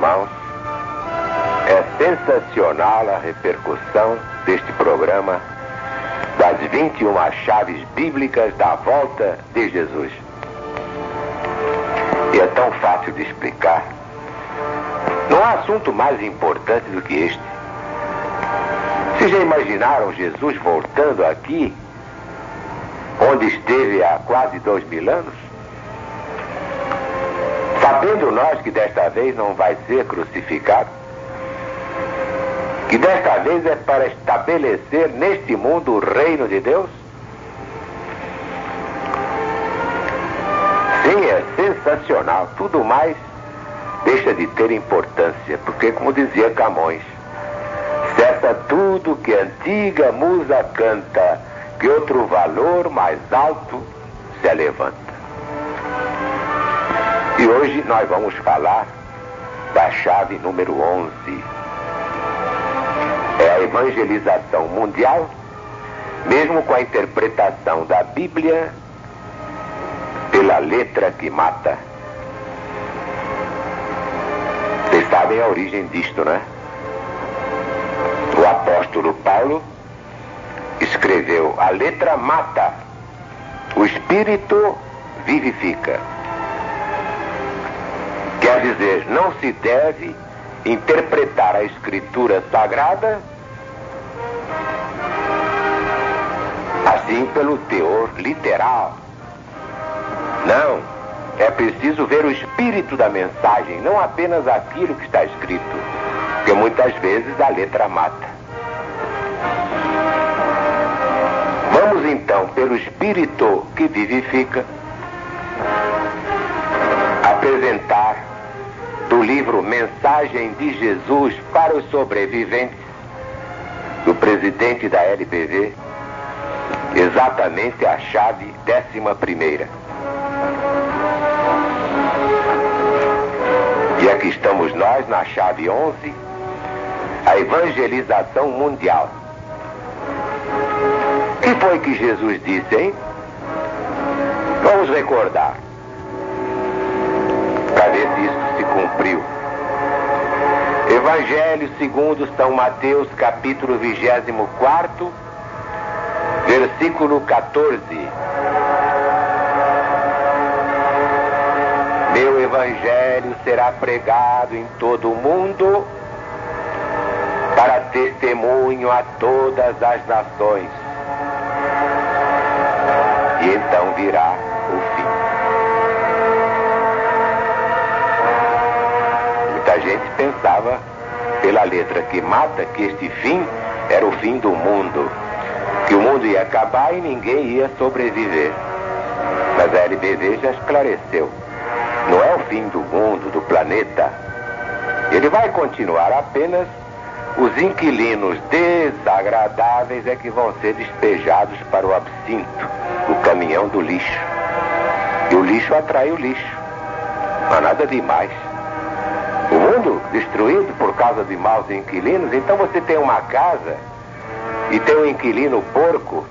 irmãos, é sensacional a repercussão deste programa das 21 chaves bíblicas da volta de Jesus. E é tão fácil de explicar. Não há assunto mais importante do que este. Vocês já imaginaram Jesus voltando aqui, onde esteve há quase 2000 anos? Sabendo nós que desta vez não vai ser crucificado, que desta vez é para estabelecer neste mundo o reino de Deus? Sim, é sensacional. Tudo mais deixa de ter importância, porque, como dizia Camões, cessa tudo que antiga musa canta, que outro valor mais alto se levanta. E hoje nós vamos falar da chave número 11. É a evangelização mundial, mesmo com a interpretação da Bíblia pela letra que mata. Vocês sabem a origem disto, né? O apóstolo Paulo escreveu: a letra mata, o espírito vivifica. Quer dizer, não se deve interpretar a escritura sagrada assim pelo teor literal. Não, é preciso ver o espírito da mensagem, não apenas aquilo que está escrito, porque muitas vezes a letra mata. Vamos então, pelo espírito que vivifica, apresentar do livro Mensagem de Jesus para os Sobreviventes, do presidente da LBV, exatamente a chave 11ª. E aqui estamos nós na chave 11, a evangelização mundial. O que foi que Jesus disse, hein? Vamos recordar, para ver se isso se cumpriu. Evangelho segundo São Mateus, capítulo 24, versículo 14. Meu evangelho será pregado em todo o mundo para testemunho a todas as nações. E então virá o fim. Muita gente pensava, pela letra que mata, que este fim era o fim do mundo, que o mundo ia acabar e ninguém ia sobreviver. Mas a LBV já esclareceu. Não é o fim do mundo, do planeta. Ele vai continuar, apenas os inquilinos desagradáveis é que vão ser despejados para o absinto, o caminhão do lixo. E o lixo atrai o lixo. Não há nada demais. O mundo destruído por causa de maus inquilinos. Então você tem uma casa e tem um inquilino porco.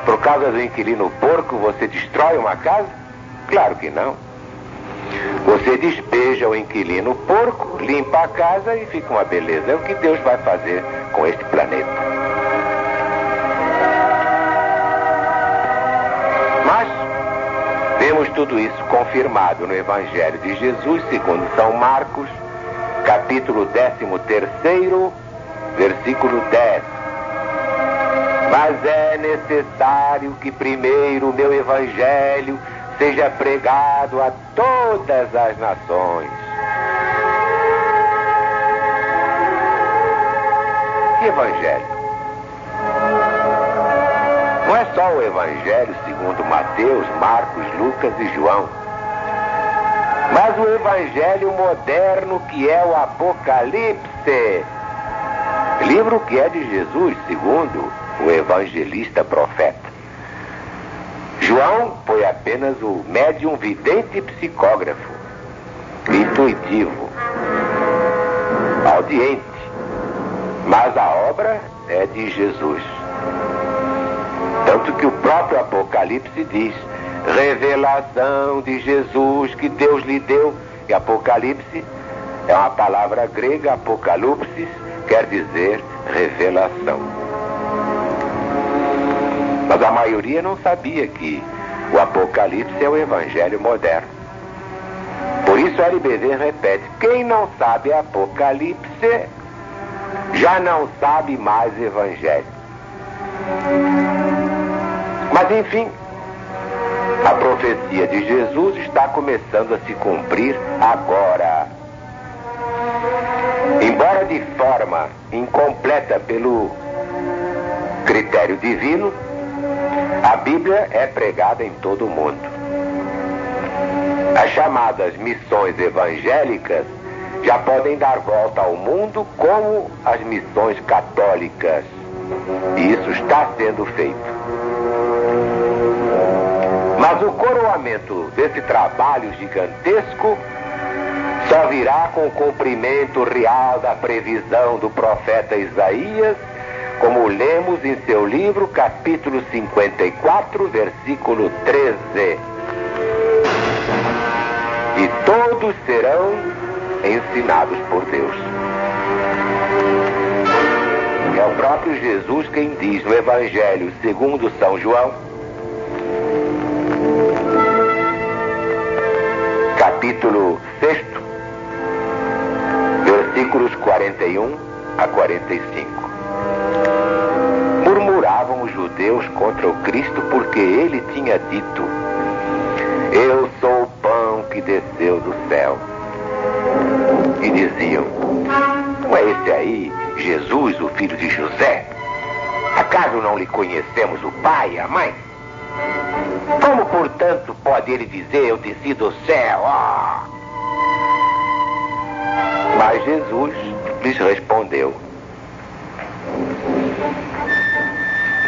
Por causa do inquilino porco você destrói uma casa? Claro que não. Você despeja o inquilino porco, limpa a casa e fica uma beleza. É o que Deus vai fazer com este planeta. Mas vemos tudo isso confirmado no Evangelho de Jesus, segundo São Marcos, capítulo 13º, versículo 10. Mas é necessário que primeiro o meu Evangelho seja pregado a todas as nações. Que Evangelho? Não é só o Evangelho segundo Mateus, Marcos, Lucas e João, mas o Evangelho moderno, que é o Apocalipse, livro que é de Jesus, segundo o evangelista profeta. João foi apenas o médium vidente e psicógrafo, intuitivo, audiente, mas a obra é de Jesus. Tanto que o próprio Apocalipse diz: revelação de Jesus que Deus lhe deu. E Apocalipse É uma palavra grega, apocalipsis, quer dizer revelação. Mas a maioria não sabia que o Apocalipse é o Evangelho moderno. Por isso a LBV repete: quem não sabe Apocalipse já não sabe mais Evangelho. Mas enfim, a profecia de Jesus está começando a se cumprir agora. Embora de forma incompleta pelo critério divino, a Bíblia é pregada em todo o mundo. As chamadas missões evangélicas já podem dar volta ao mundo como as missões católicas. E isso está sendo feito. Mas o coroamento desse trabalho gigantesco só virá com o cumprimento real da previsão do profeta Isaías, como lemos em seu livro, capítulo 54, versículo 13. E todos serão ensinados por Deus. É o próprio Jesus quem diz no Evangelho segundo São João, capítulo 6, versículos 41 a 45. Murmuravam os judeus contra o Cristo porque ele tinha dito: eu sou o pão que desceu do céu. E diziam: não é esse aí Jesus, o filho de José? Acaso não lhe conhecemos o pai e a mãe? Como, portanto, pode ele dizer: eu desci do céu? Mas Jesus lhes respondeu: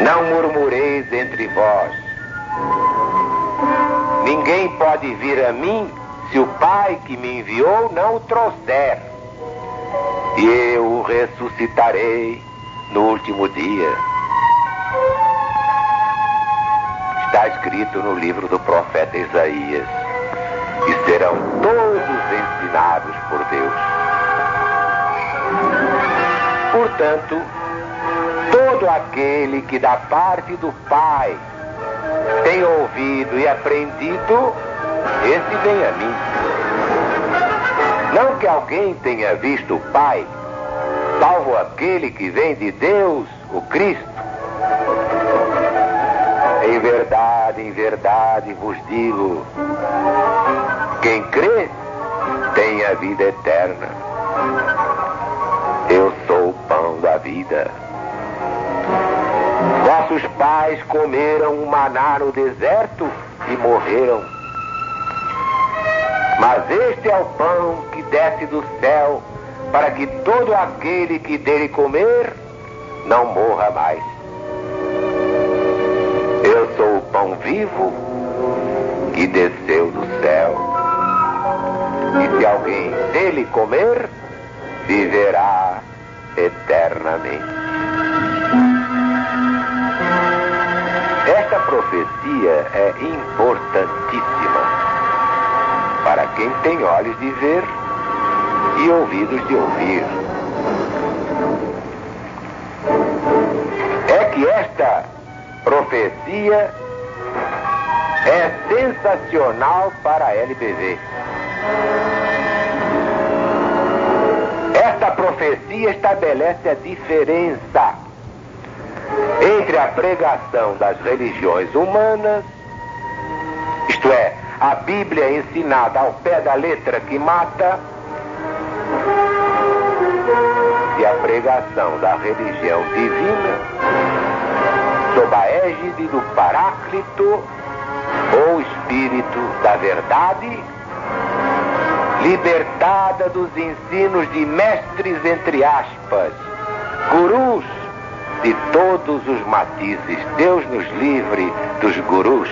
não murmureis entre vós. Ninguém pode vir a mim se o Pai que me enviou não o trouxer. E eu o ressuscitarei no último dia. Está escrito no livro do profeta Isaías: e serão todos ensinados por Deus. Portanto, todo aquele que da parte do Pai tem ouvido e aprendido, esse vem a mim. Não que alguém tenha visto o Pai, salvo aquele que vem de Deus, o Cristo. Em verdade vos digo, quem crê tem a vida eterna. Eu sou o pão da vida. Vossos pais comeram o maná no deserto e morreram. Mas este é o pão que desce do céu, para que todo aquele que dele comer não morra mais. Eu sou o pão vivo que desceu do céu. E se alguém dele comer, viverá eternamente. Esta profecia é importantíssima para quem tem olhos de ver e ouvidos de ouvir. É que esta profecia é sensacional para a LBV. Esta profecia estabelece a diferença entre a pregação das religiões humanas, isto é, a Bíblia ensinada ao pé da letra que mata, e a pregação da religião divina, sob a égide do Paráclito, ou Espírito da Verdade, libertada dos ensinos de mestres, entre aspas, gurus de todos os matizes. Deus nos livre dos gurus.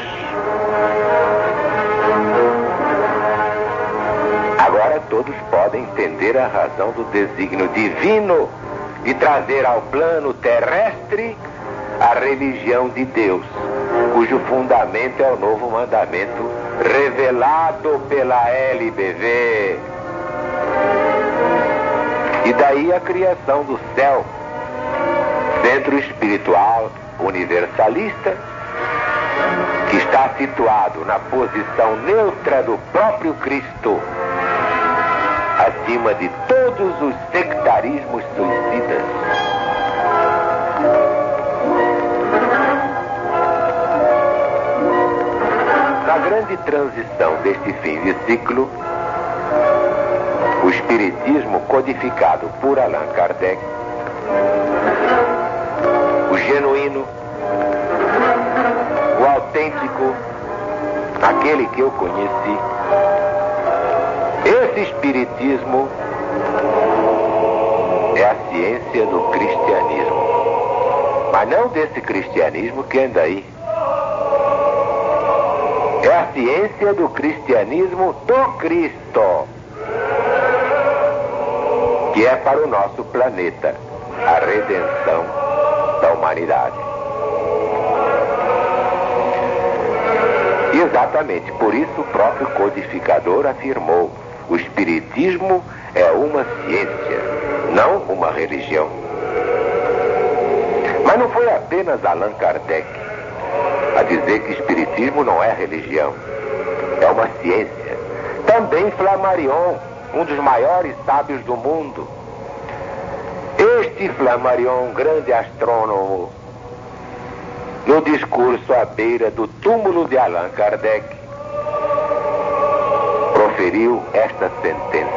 Agora todos podem entender a razão do desígnio divino de trazer ao plano terrestre a religião de Deus, cujo fundamento é o novo mandamento revelado pela LBV. daí a criação do céu, centro espiritual universalista, que está situado na posição neutra do próprio Cristo, acima de todos os sectarismos suicidas. Na grande transição deste fim de ciclo, o Espiritismo codificado por Allan Kardec, o genuíno, o autêntico, aquele que eu conheci, esse Espiritismo é a ciência do cristianismo, mas não desse cristianismo que anda aí. É a ciência do cristianismo do Cristo, que é para o nosso planeta a redenção da humanidade. E exatamente por isso o próprio codificador afirmou: o Espiritismo é uma ciência, não uma religião. Mas não foi apenas Allan Kardec a dizer que Espiritismo não é religião, é uma ciência. Também Flammarion, um dos maiores sábios do mundo. Este Flammarion, grande astrônomo, no discurso à beira do túmulo de Allan Kardec, proferiu esta sentença.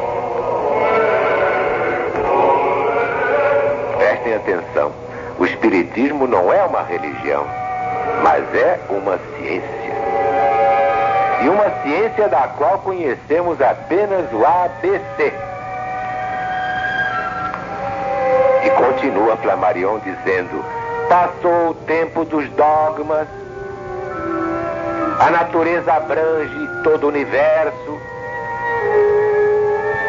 Prestem atenção, o Espiritismo não é uma religião, mas é uma ciência. E uma ciência da qual conhecemos apenas o ABC. E continua Flammarion dizendo: passou o tempo dos dogmas, a natureza abrange todo o universo,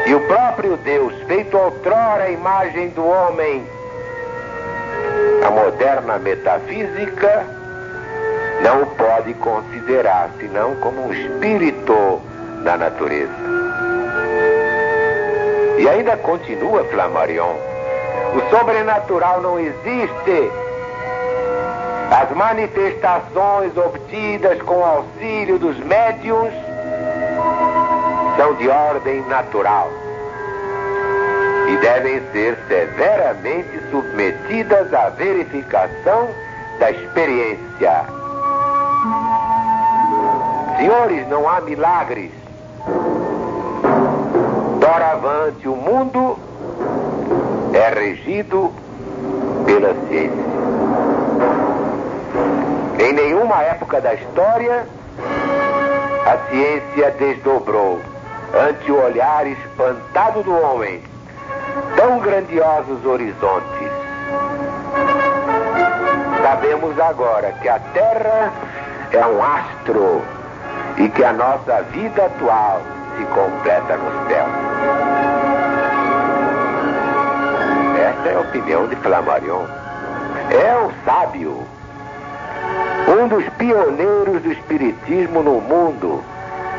e o próprio Deus, feito outrora a imagem do homem, a moderna metafísica não o pode considerar senão como um espírito da natureza. E ainda continua Flammarion: o sobrenatural não existe. As manifestações obtidas com o auxílio dos médiuns são de ordem natural e devem ser severamente submetidas à verificação da experiência. Senhores, não há milagres. Doravante, o mundo é regido pela ciência. Em nenhuma época da história, a ciência desdobrou ante o olhar espantado do homem tão grandiosos horizontes. Sabemos agora que a Terra é um astro e que a nossa vida atual se completa no céu. Esta é a opinião de Flammarion. É um sábio, um dos pioneiros do espiritismo no mundo.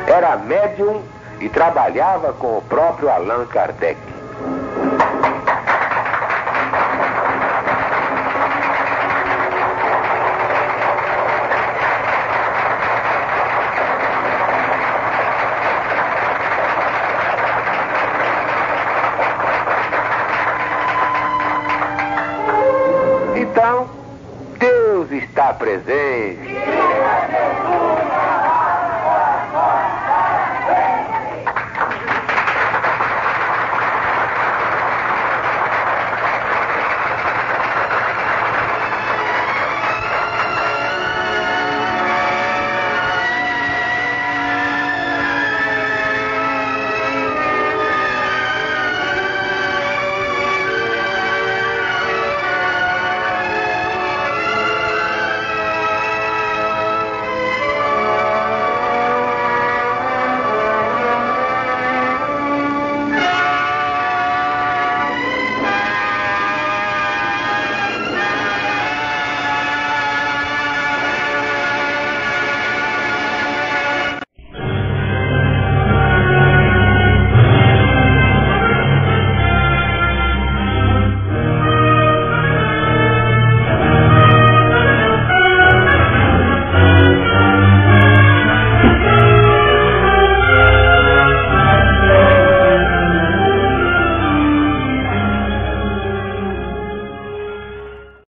Era médium e trabalhava com o próprio Allan Kardec. Então, Deus está presente.